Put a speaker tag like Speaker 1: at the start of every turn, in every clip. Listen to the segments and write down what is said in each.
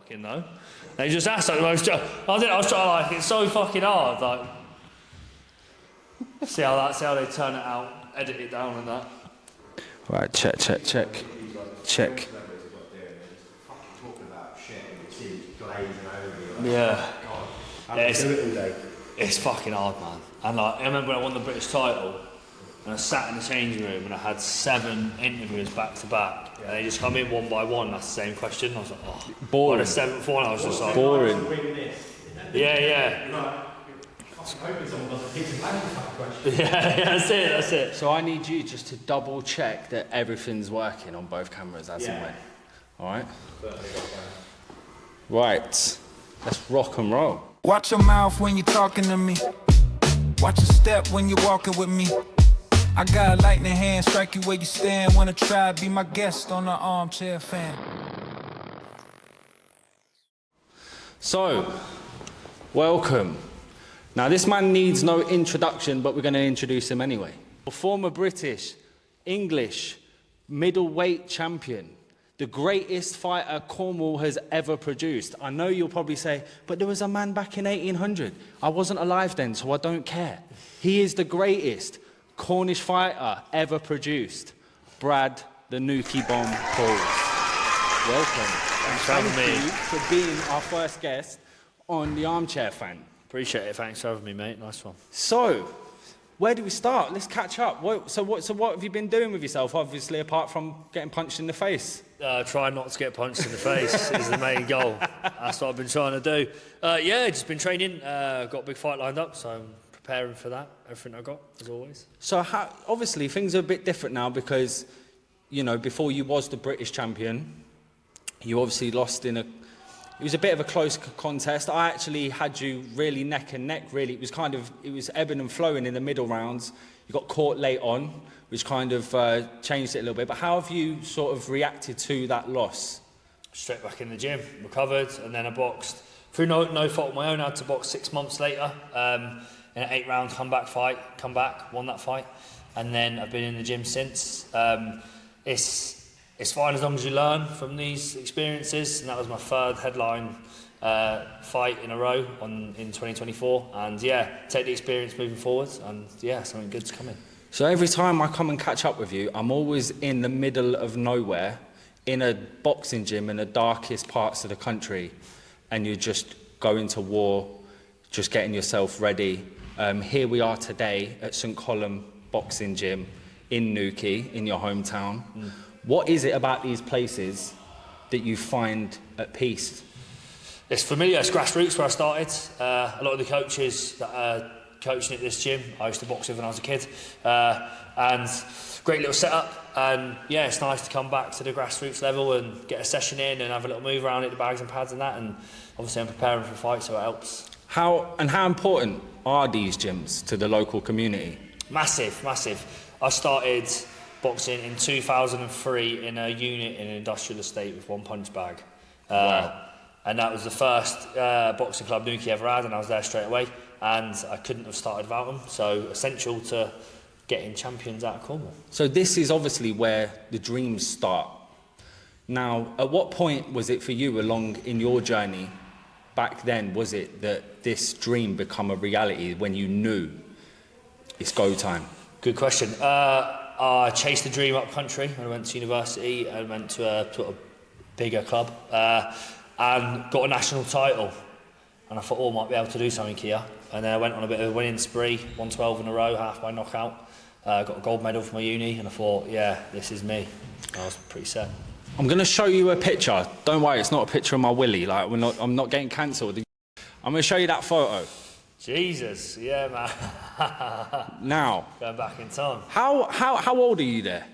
Speaker 1: working though. They just asked like the most. I was trying like it's so fucking hard. Like, see how they turn it out, edit it down and that.
Speaker 2: Right, check.
Speaker 1: Yeah. It's fucking hard, man. And like, I remember when I won the British title, and I sat in the changing room and I had 7 interviewers back to back. And they just come in one by one, that's the same question. I was like, oh.
Speaker 2: Boring.
Speaker 1: By the 7th one, I was just like...
Speaker 2: Boring.
Speaker 1: Yeah. Yeah, that's it.
Speaker 2: So I need you just to double check that everything's working on both cameras as and when. Alright? Right. Let's rock and roll.
Speaker 3: Watch your mouth when you're talking to me. Watch your step when you're walking with me. I got a lightning hand, strike you where you stand. Wanna try, be my guest on the Armchair Fan.
Speaker 2: So, welcome. Now this man needs no introduction, but we're going to introduce him anyway. A former British, English, middleweight champion. The greatest fighter Cornwall has ever produced. I know you'll probably say, but there was a man back in 1800. I wasn't alive then, so I don't care. He is the greatest Cornish fighter ever produced. Brad, the Newquay Bomb Pauls. Welcome.
Speaker 1: Thanks for having me.
Speaker 2: Thank you for being our first guest on the Armchair Fan.
Speaker 1: Appreciate it, thanks for having me, mate. Nice one.
Speaker 2: So, where do we start? Let's catch up. So what have you been doing with yourself, obviously, apart from getting punched in the face?
Speaker 1: Try not to get punched in the face is the main goal. That's what I've been trying to do. Just been training. Got a big fight lined up, so I'm preparing for that. Everything I got, as always.
Speaker 2: So obviously things are a bit different now because, you know, before you was the British champion, you obviously lost in it was a bit of a close contest. I actually had you really neck and neck, really. It was ebbing and flowing in the middle rounds. You got caught late on, which kind of changed it a little bit. But how have you sort of reacted to that loss?
Speaker 1: Straight back in the gym, recovered, and then I boxed. Through no fault of my own, I had to box 6 months later. In an 8-round comeback fight, won that fight. And then I've been in the gym since. It's fine as long as you learn from these experiences, and that was my 3rd headline fight in a row in 2024. And take the experience moving forward, and something good's coming.
Speaker 2: So every time I come and catch up with you, I'm always in the middle of nowhere, in a boxing gym in the darkest parts of the country, and you're just going to war, just getting yourself ready. Here we are today at St Column Boxing Gym in Newquay, in your hometown. What is it about these places that you find at peace? It's
Speaker 1: familiar, it's grassroots where I started. A lot of the coaches that are coaching at this gym, I used to box with when I was a kid. And great little setup. And it's nice to come back to the grassroots level and get a session in and have a little move around at the bags and pads and that. And obviously I'm preparing for a fight, so it helps.
Speaker 2: How important are these gyms to the local community?
Speaker 1: Massive. I started boxing in 2003 in a unit in an industrial estate with 1 punch bag.
Speaker 2: Wow.
Speaker 1: And that was the first boxing club Newquay ever had, and I was there straight away. And I couldn't have started without them, so essential to getting champions out of Cornwall.
Speaker 2: So this is obviously where the dreams start. Now, at what point was it for you along in your journey back then, was it that this dream become a reality when you knew it's go time?
Speaker 1: Good question. I chased the dream up country when I went to university and went to a sort of bigger club and got a national title. And I thought, I might be able to do something here. And then I went on a bit of a winning spree, won 12 in a row, half by knockout. Got a gold medal for my uni, and I thought, this is me. I was pretty set.
Speaker 2: I'm going to show you a picture. Don't worry, it's not a picture of my willy. Like I'm not getting cancelled. I'm going to show you that photo.
Speaker 1: Jesus, yeah, man.
Speaker 2: Now,
Speaker 1: going back in time.
Speaker 2: How old are you there?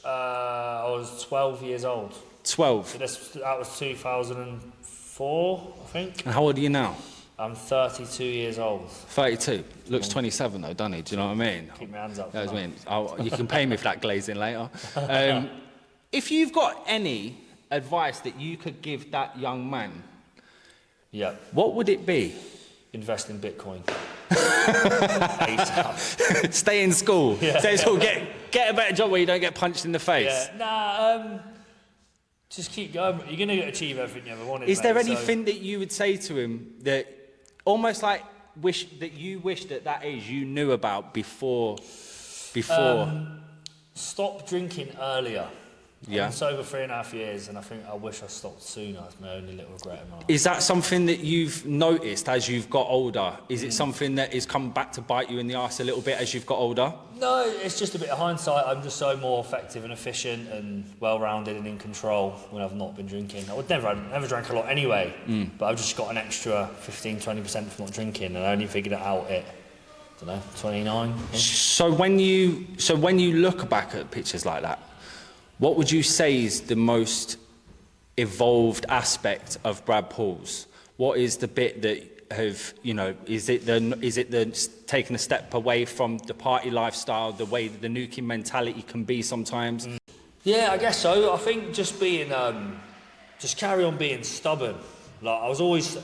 Speaker 1: I was 12 years old.
Speaker 2: 12.
Speaker 1: So that was 2004, I think.
Speaker 2: And how old are you now?
Speaker 1: I'm 32 years old.
Speaker 2: 32. Looks 27 though, doesn't he? Do you know what I mean?
Speaker 1: Keep my hands up.
Speaker 2: That's what I mean. You can pay me for that glazing later. If you've got any advice that you could give that young man, what would it be?
Speaker 1: Invest in Bitcoin.
Speaker 2: Stay in school. Stay in school. Get a better job where you don't get punched in the face.
Speaker 1: Just keep going. You're going to achieve everything you ever wanted.
Speaker 2: Is there anything that you would say to him that almost like you wished at that age you knew about before?
Speaker 1: Stop drinking earlier.
Speaker 2: Yeah.
Speaker 1: I've been sober 3.5 years, and I think I wish I stopped sooner. That's my only little regret in my life.
Speaker 2: Is that something that you've noticed as you've got older? Is it something that has come back to bite you in the arse a little bit as you've got older?
Speaker 1: No, it's just a bit of hindsight. I'm just so more effective and efficient and well-rounded and in control when I've not been drinking. I never drank a lot anyway, but I've just got an extra 15-20% from not drinking, and I only figured it out at, I don't know, 29.
Speaker 2: So when you look back at pictures like that, what would you say is the most evolved aspect of Brad Pauls? What is the bit that have, is it the taking a step away from the party lifestyle, the way that the Newquay mentality can be sometimes?
Speaker 1: Yeah, I guess so. I think just being, just carry on being stubborn. Like I was always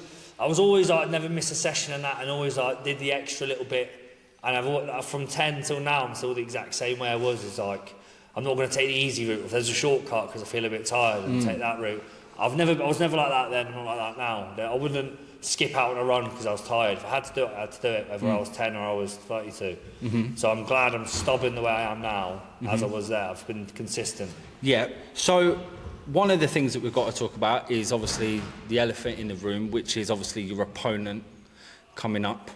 Speaker 1: like never miss a session and that, and always like did the extra little bit. And from 10 till now, I'm still the exact same way I was. It's like, I'm not going to take the easy route. If there's a shortcut because I feel a bit tired, and take that route. I was never like that then. I'm not like that now. I wouldn't skip out on a run because I was tired. If I had to do it, I had to do it, whether I was 10 or I was 32. So I'm glad I'm stubborn the way I am now, as I was there. I've been consistent.
Speaker 2: Yeah. So one of the things that we've got to talk about is obviously the elephant in the room, which is obviously your opponent coming up.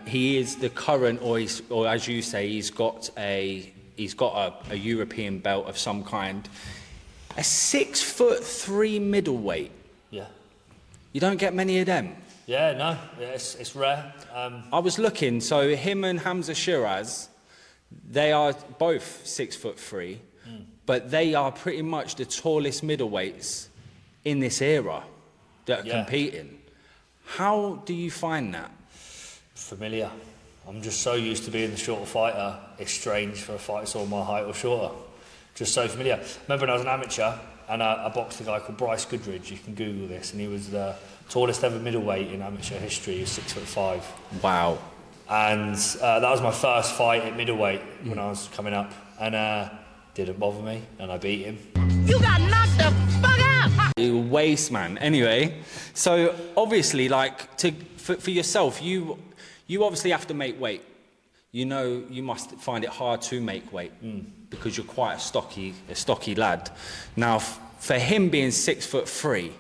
Speaker 2: He is the current, or as you say, he's got a European belt of some kind. A 6'3" middleweight.
Speaker 1: Yeah.
Speaker 2: You don't get many of them.
Speaker 1: Yeah, no, it's rare.
Speaker 2: I was looking, so him and Hamza Shiraz, they are both 6'3", but they are pretty much the tallest middleweights in this era that are competing. How do you find that?
Speaker 1: Familiar. I'm just so used to being the shorter fighter, it's strange for a fighter so my height or shorter. Just so familiar. Remember when I was an amateur and I boxed a guy called Bryce Goodridge, you can Google this, and he was the tallest ever middleweight in amateur history. He was 6'5".
Speaker 2: Wow.
Speaker 1: And that was my first fight at middleweight when I was coming up, and didn't bother me, and I beat him.
Speaker 4: You got knocked the fuck out!
Speaker 2: You waste, man. Anyway, so obviously, like, for yourself, you obviously have to make weight. You know, you must find it hard to make weight because you're quite a stocky lad. Now, for him being 6'3",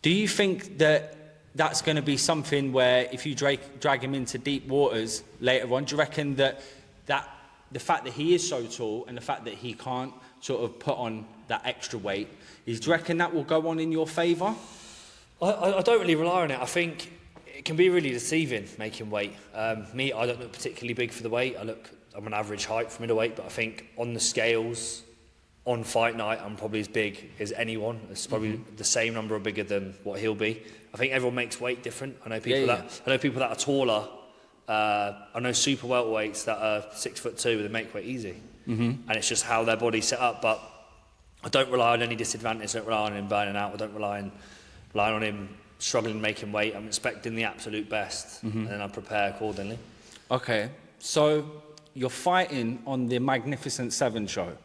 Speaker 2: do you think that that's going to be something where if you drag him into deep waters later on, do you reckon that the fact that he is so tall and the fact that he can't sort of put on that extra weight, do you reckon that will go on in your favour?
Speaker 1: I don't really rely on it. I think it can be really deceiving making weight. Me, I don't look particularly big for the weight. I'm an average height for middleweight, but I think on the scales, on fight night, I'm probably as big as anyone. It's probably the same number or bigger than what he'll be. I think everyone makes weight different. I know people that are taller. I know super welterweights that are 6'2", they make weight easy, and it's just how their body's set up. But I don't rely on any disadvantage. I don't rely on him burning out. I don't rely on him struggling making weight. I'm expecting the absolute best, and then I prepare accordingly.
Speaker 2: Okay, so you're fighting on the Magnificent Seven show.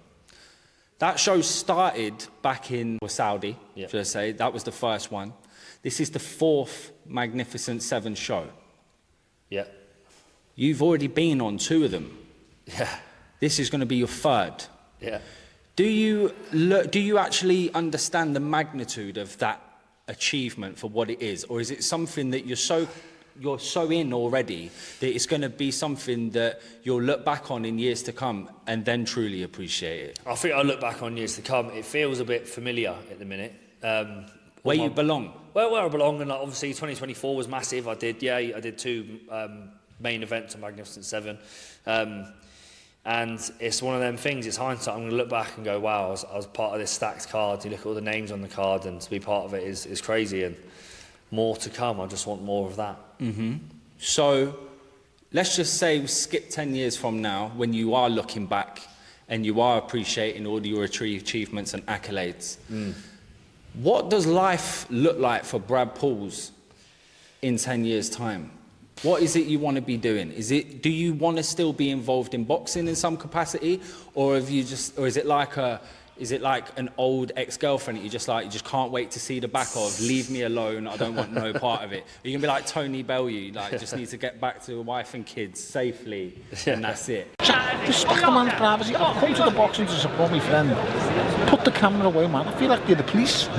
Speaker 2: That show started back in Saudi, should I say. That was the first one. This is the fourth Magnificent Seven show.
Speaker 1: Yeah.
Speaker 2: You've already been on 2 of them.
Speaker 1: Yeah.
Speaker 2: This is going to be your third.
Speaker 1: Yeah.
Speaker 2: Do you actually understand the magnitude of that achievement for what it is, or is it something that you're so in already that it's going to be something that you'll look back on in years to come and then truly appreciate it?
Speaker 1: I think I'll look back on years to come. It feels a bit familiar at the minute.
Speaker 2: Where you belong?
Speaker 1: Well, where I belong, and like, obviously 2024 was massive. I did 2 main events on Magnificent Seven. And it's one of them things, it's hindsight. I'm going to look back and go, wow, I was part of this stacked card. You look at all the names on the card, and to be part of it is crazy, and more to come. I just want more of that.
Speaker 2: So let's just say we skip 10 years from now, when you are looking back and you are appreciating all your achievements and accolades. What does life look like for Brad Pauls in 10 years' time? What is it you want to be doing? Do you want to still be involved in boxing in some capacity, or is it like Is it like an old ex-girlfriend that you just can't wait to see the back of? Leave me alone, I don't want no part of it. Are you gonna be like Tony Bellew, like just need to get back to a wife and kids safely, and that's it?
Speaker 5: Respect a man's privacy. I've come to the boxing to support my friend. Put the camera away, man. I feel like you're the police.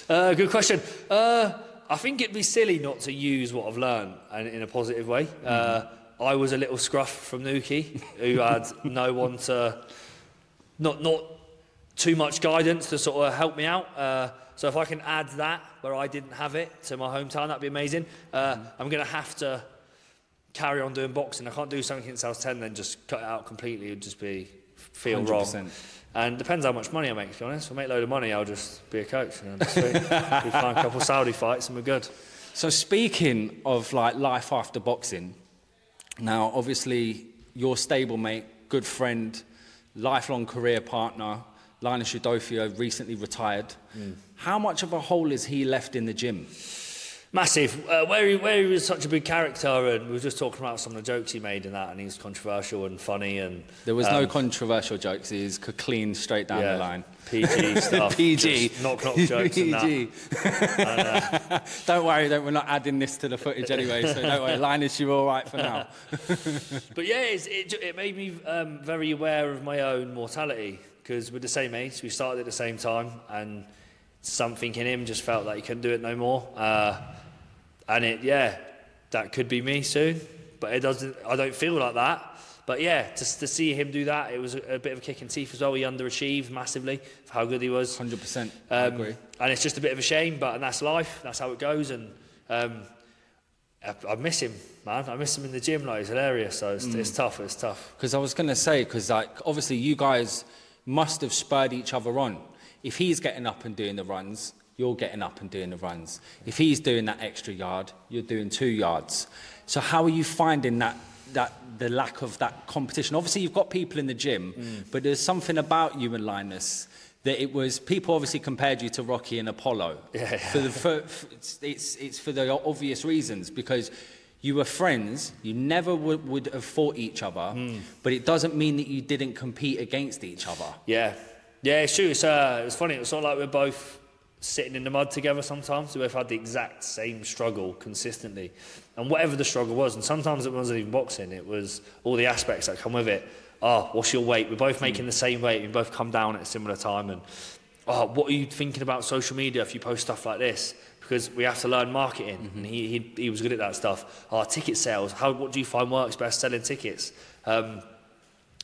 Speaker 1: Good question. I think it'd be silly not to use what I've learned in a positive way. I was a little scruff from Newquay who had no one to, not too much guidance to sort of help me out. So if I can add that where I didn't have it to my hometown, that'd be amazing. I'm going to have to carry on doing boxing. I can't do something since I was 10 then just cut it out completely. It'd just feel 100%. Wrong. And depends how much money I make, to be honest. If I make a load of money, I'll just be a coach. You know, we find a couple of Saudi fights and we're good.
Speaker 2: So speaking of like life after boxing, now obviously your stablemate, good friend, lifelong career partner, Linus Udofia, recently retired. How much of a hole is he left in the gym?
Speaker 1: Massive. Where he was such a big character, and we were just talking about some of the jokes he made and that, and he was controversial and funny. And
Speaker 2: there was no controversial jokes. He was clean, straight down the line.
Speaker 1: PG stuff.
Speaker 2: PG.
Speaker 1: Knock jokes and that.
Speaker 2: Don't worry, we're not adding this to the footage anyway, so don't worry. Linus, you're all right for now.
Speaker 1: But yeah, it made me very aware of my own mortality, because we're the same age, we started at the same time, and something in him just felt like he couldn't do it no more. And that could be me soon, but it doesn't. I don't feel like that. But yeah, just to see him do that, it was a bit of a kick in teeth as well. He underachieved massively for how good he was.
Speaker 2: 100%. I agree.
Speaker 1: And it's just a bit of a shame, and that's life. That's how it goes. And I miss him, man. I miss him in the gym. Like, he's hilarious. So it's tough. It's tough.
Speaker 2: Because I was going to say, like, obviously you guys must have spurred each other on. If he's getting up and doing the runs, you're getting up and doing the runs. If he's doing that extra yard, you're doing 2 yards. So how are you finding that the lack of that competition? Obviously, you've got people in the gym, but there's something about you and Linus that it was, people obviously compared you to Rocky and Apollo. It's for the obvious reasons, because you were friends, you never would have fought each other, but it doesn't mean that you didn't compete against each other.
Speaker 1: Yeah, it's true. It's funny. It was sort of like we're both sitting in the mud together sometimes. We both had the exact same struggle consistently. And whatever the struggle was, and sometimes it wasn't even boxing, it was all the aspects that come with it. What's your weight? We're both making the same weight. We both come down at a similar time. And, what are you thinking about social media if you post stuff like this? Because we have to learn marketing, and he was good at that stuff. Ticket sales, what do you find works best selling tickets?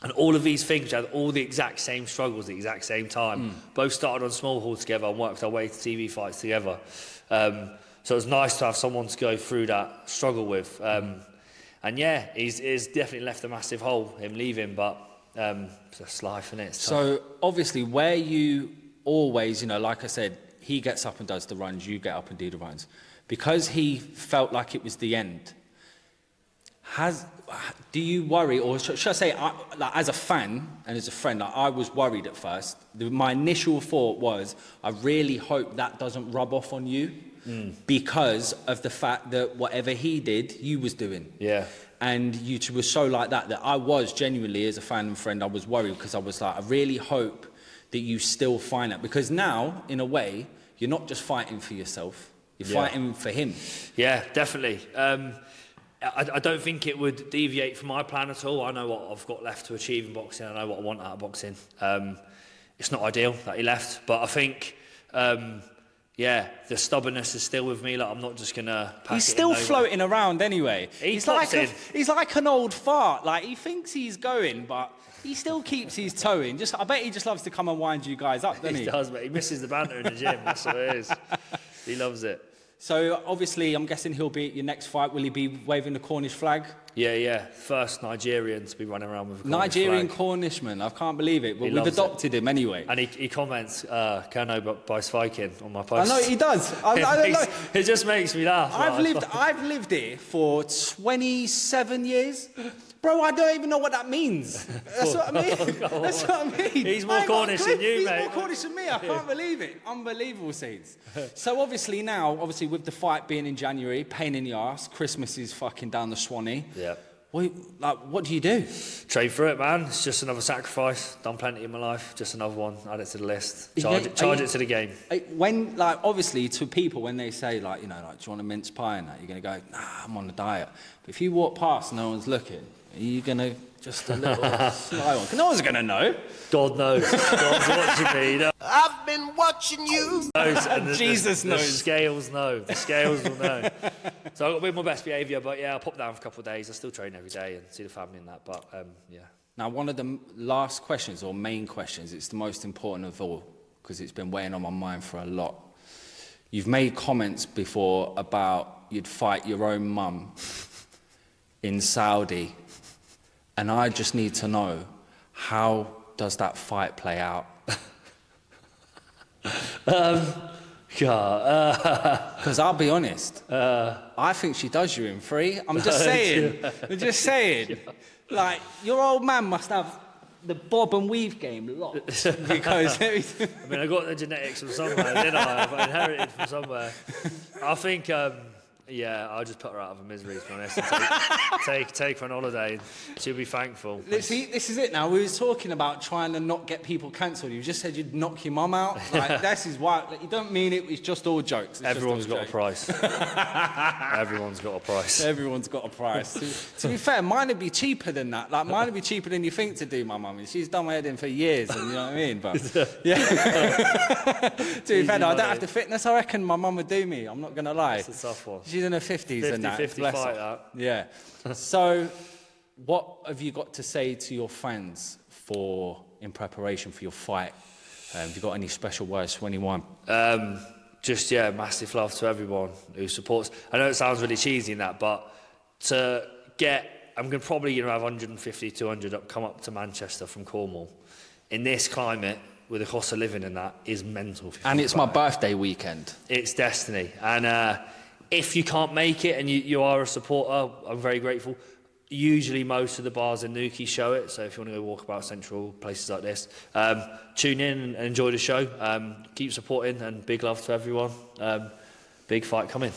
Speaker 1: And all of these things had all the exact same struggles at the exact same time. Both started on small hall together and worked our way to TV fights together. So it was nice to have someone to go through that struggle with. And yeah, he's definitely left a massive hole, him leaving, but it's just life, innit? It's tough.
Speaker 2: So obviously where you always, like I said, he gets up and does the runs, you get up and do the runs. Because he felt like it was the end, do you worry, or should I say, as a fan and as a friend, I was worried at first. My initial thought was, I really hope that doesn't rub off on you, because of the fact that whatever he did, you was doing.
Speaker 1: Yeah.
Speaker 2: And you two were so like that I was genuinely, as a fan and friend, I was worried, because I was like, I really hope that you still find it. Because now, in a way, you're not just fighting for yourself, you're fighting for him. Yeah,
Speaker 1: definitely. I don't think it would deviate from my plan at all. I know what I've got left to achieve in boxing. I know what I want out of boxing. It's not ideal that he left, but I think, the stubbornness is still with me. Like, I'm not just gonna pack
Speaker 2: He's
Speaker 1: it
Speaker 2: still
Speaker 1: in
Speaker 2: floating around anyway. He's like an old fart. Like, he thinks he's going, but he still keeps his toe in. I bet he just loves to come and wind you guys up, doesn't he?
Speaker 1: He does, but he misses the banter in the gym. That's what it is. He loves it.
Speaker 2: So, obviously, I'm guessing he'll be at your next fight. Will he be waving the Cornish flag?
Speaker 1: Yeah. First Nigerian to be running around with a Cornish
Speaker 2: Nigerian
Speaker 1: flag.
Speaker 2: Cornishman. I can't believe it. But we've adopted him anyway.
Speaker 1: And he comments, Kano by spiking on my post.
Speaker 2: I know, he does. I don't know.
Speaker 1: It just makes me laugh.
Speaker 2: I've lived here for 27 years. Bro, I don't even know what that means. That's what I mean. That's what I mean.
Speaker 1: He's more Cornish than you, mate.
Speaker 2: He's more Cornish than me. I can't believe it. Unbelievable scenes. So obviously now, with the fight being in January, pain in the arse, Christmas is fucking down the Swanee.
Speaker 1: Yeah.
Speaker 2: What do you do?
Speaker 1: Trade through it, man. It's just another sacrifice. Done plenty in my life. Just another one. Add it to the list. Charge it to the game.
Speaker 2: When, like, obviously to people, when they say, like, you know, like, do you want a mince pie and that, you're going to go, nah, I'm on a diet. But if you walk past and no one's looking, are you going to just a little sly one? Because no one's going to know.
Speaker 1: God knows. God's watching me. You know?
Speaker 6: I've been watching you.
Speaker 2: Jesus knows.
Speaker 1: The scales know. The scales will know. So I've got to be my best behaviour, but yeah, I'll pop down for a couple of days. I still train every day and see the family and that, but yeah.
Speaker 2: Now, one of the last questions, or main questions, it's the most important of all, because it's been weighing on my mind for a lot. You've made comments before about you'd fight your own mum in Saudi, and I just need to know, how does that fight play out? Because I'll be honest, I think she does you in 3. I'm just saying. I'm just saying. Like, your old man must have the bob and weave game locked. Because
Speaker 1: I mean, I got the genetics from somewhere, didn't I? I inherited from somewhere. I think, yeah, I'll just put her out of her misery, to be honest, and take her on holiday, and she'll be thankful.
Speaker 2: See, this is it now. We were talking about trying to not get people cancelled. You just said you'd knock your mum out. Like, this is why. Like, you don't mean it. It's just all jokes.
Speaker 1: Everyone's got a price. Everyone's got a price.
Speaker 2: Everyone's got a price. To be fair, mine would be cheaper than that. Like, mine would be cheaper than you think to do my mum. She's done my head in for years, and you know what I mean? But, yeah. To be fair, no, I don't have the fitness. I reckon my mum would do me. I'm not going to lie.
Speaker 1: It's a tough one.
Speaker 2: She's in her 50s and that.
Speaker 1: 50 fight, that.
Speaker 2: Yeah. So, what have you got to say to your fans in preparation for your fight? Have you got any special words for anyone?
Speaker 1: Just, yeah, massive love to everyone who supports. I know it sounds really cheesy in that, but to get, I'm going to probably have 150, 200 come up to Manchester from Cornwall. In this climate, with the cost of living and that, is mental.
Speaker 2: And it's my birthday weekend.
Speaker 1: It's destiny. And if you can't make it and you are a supporter, I'm very grateful. Usually most of the bars in Newquay show it, so if you want to go walk about central places like this, tune in and enjoy the show. Keep supporting, and big love to everyone. Big fight coming.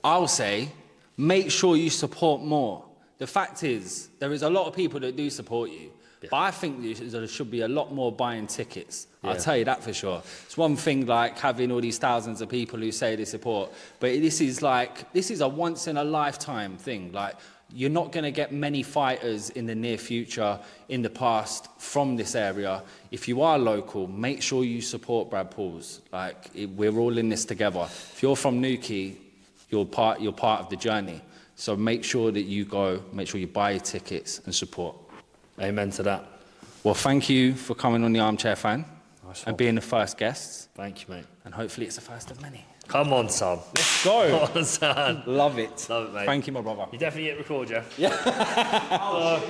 Speaker 2: I'll say, make sure you support more. The fact is, there is a lot of people that do support you. Yeah. But I think there should be a lot more buying tickets. Yeah. I'll tell you that for sure. It's one thing like having all these thousands of people who say they support, but this is a once in a lifetime thing. Like, you're not going to get many fighters in the near future, in the past, from this area. If you are local, make sure you support Brad Pauls. Like, we're all in this together. If you're from Newquay, you're part of the journey. So make sure that you go, make sure you buy your tickets and support.
Speaker 1: Amen to that.
Speaker 2: Well, thank you for coming on the Armchair Fan and being the first guest.
Speaker 1: Thank you, mate.
Speaker 2: And hopefully it's the first of many.
Speaker 1: Come on, son.
Speaker 2: Let's go.
Speaker 1: Come on, son.
Speaker 2: Love it.
Speaker 1: Love it, mate.
Speaker 2: Thank you, my brother.
Speaker 1: You definitely hit record, yeah?
Speaker 2: Yeah.